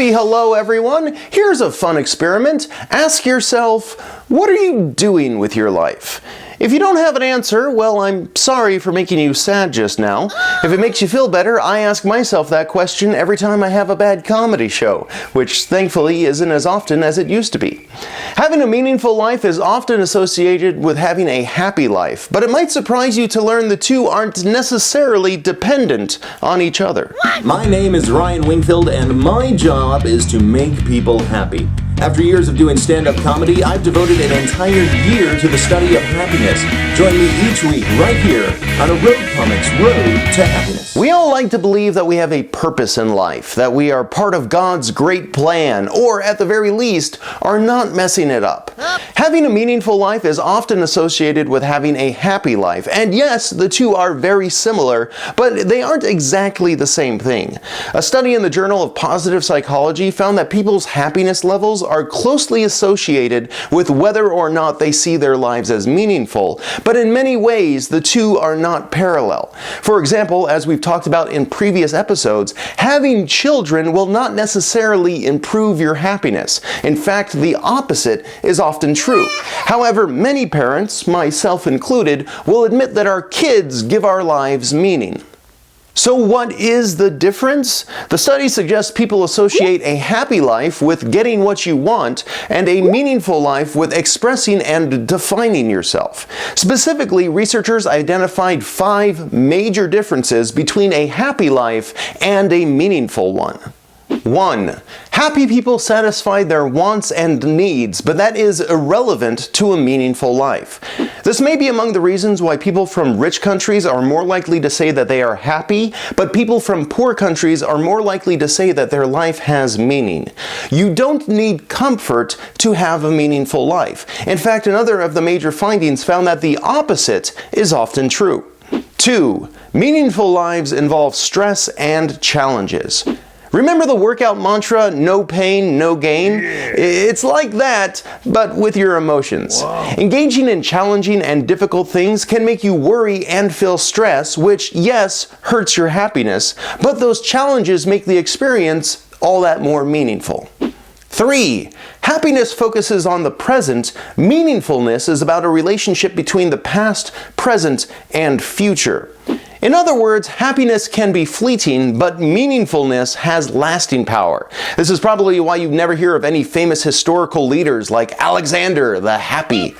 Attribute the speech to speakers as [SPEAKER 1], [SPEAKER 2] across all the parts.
[SPEAKER 1] Happy hello everyone! Here's a fun experiment. Ask yourself, what are you doing with your life? If you don't have an answer, well, I'm sorry for making you sad just now. If it makes you feel better, I ask myself that question every time I have a bad comedy show, which thankfully isn't as often as it used to be. Having a meaningful life is often associated with having a happy life, but it might surprise you to learn the two aren't necessarily dependent on each other.
[SPEAKER 2] My name is Ryan Wingfield, and my job is to make people happy. After years of doing stand-up comedy, I've devoted an entire year to the study of happiness. Join me each week right here on a Road Comics Road to Happiness.
[SPEAKER 1] We all like to believe that we have a purpose in life, that we are part of God's great plan, or at the very least, are not messing it up. Having a meaningful life is often associated with having a happy life, and yes, the two are very similar, but they aren't exactly the same thing. A study in the Journal of Positive Psychology found that people's happiness levels are closely associated with whether or not they see their lives as meaningful, but in many ways the two are not parallel. For example, as we've talked about in previous episodes, having children will not necessarily improve your happiness. In fact, the opposite is often true. However, many parents, myself included, will admit that our kids give our lives meaning. So what is the difference? The study suggests people associate a happy life with getting what you want and a meaningful life with expressing and defining yourself. Specifically, researchers identified 5 major differences between a happy life and a meaningful one. 1. Happy people satisfy their wants and needs, but that is irrelevant to a meaningful life. This may be among the reasons why people from rich countries are more likely to say that they are happy, but people from poor countries are more likely to say that their life has meaning. You don't need comfort to have a meaningful life. In fact, another of the major findings found that the opposite is often true. 2. Meaningful lives involve stress and challenges. Remember the workout mantra, no pain, no gain? It's like that, but with your emotions. Wow. Engaging in challenging and difficult things can make you worry and feel stress, which, yes, hurts your happiness, but those challenges make the experience all that more meaningful. 3. Happiness focuses on the present. Meaningfulness is about a relationship between the past, present, and future. In other words, happiness can be fleeting, but meaningfulness has lasting power. This is probably why you never hear of any famous historical leaders like Alexander the Happy.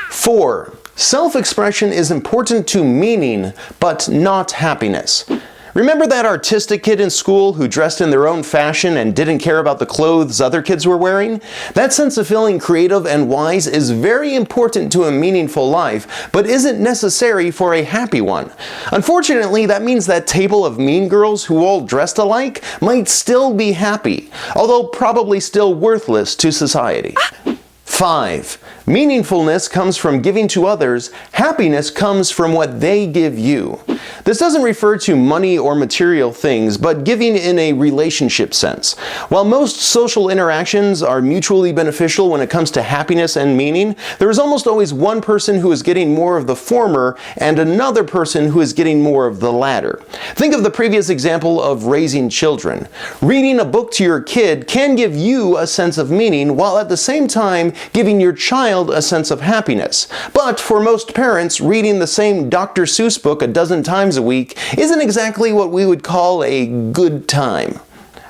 [SPEAKER 1] 4. Self-expression is important to meaning, but not happiness. Remember that artistic kid in school who dressed in their own fashion and didn't care about the clothes other kids were wearing? That sense of feeling creative and wise is very important to a meaningful life, but isn't necessary for a happy one. Unfortunately, that means that table of mean girls who all dressed alike might still be happy, although probably still worthless to society. 5. Meaningfulness comes from giving to others. Happiness comes from what they give you. This doesn't refer to money or material things, but giving in a relationship sense. While most social interactions are mutually beneficial when it comes to happiness and meaning, there is almost always one person who is getting more of the former and another person who is getting more of the latter. Think of the previous example of raising children. Reading a book to your kid can give you a sense of meaning, while at the same time giving your child a sense of happiness. But for most parents, reading the same Dr. Seuss book a dozen times a week isn't exactly what we would call a good time.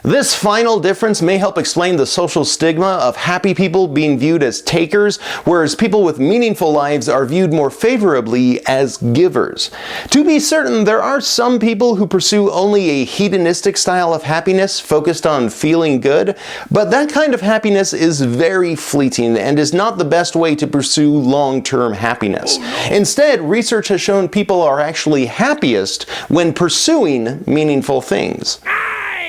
[SPEAKER 1] This final difference may help explain the social stigma of happy people being viewed as takers, whereas people with meaningful lives are viewed more favorably as givers. To be certain, there are some people who pursue only a hedonistic style of happiness focused on feeling good, but that kind of happiness is very fleeting and is not the best way to pursue long-term happiness. Instead, research has shown people are actually happiest when pursuing meaningful things.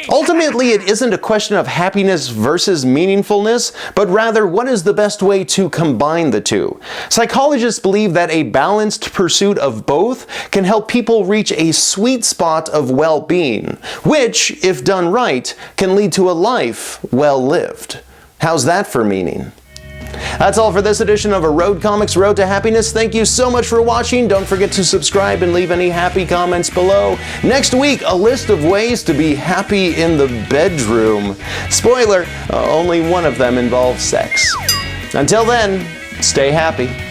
[SPEAKER 1] Ultimately, it isn't a question of happiness versus meaningfulness, but rather what is the best way to combine the two. Psychologists believe that a balanced pursuit of both can help people reach a sweet spot of well-being, which, if done right, can lead to a life well lived. How's that for meaning? That's all for this edition of A Road Comics Road to Happiness. Thank you so much for watching. Don't forget to subscribe and leave any happy comments below. Next week, a list of ways to be happy in the bedroom. Spoiler, only one of them involves sex. Until then, stay happy.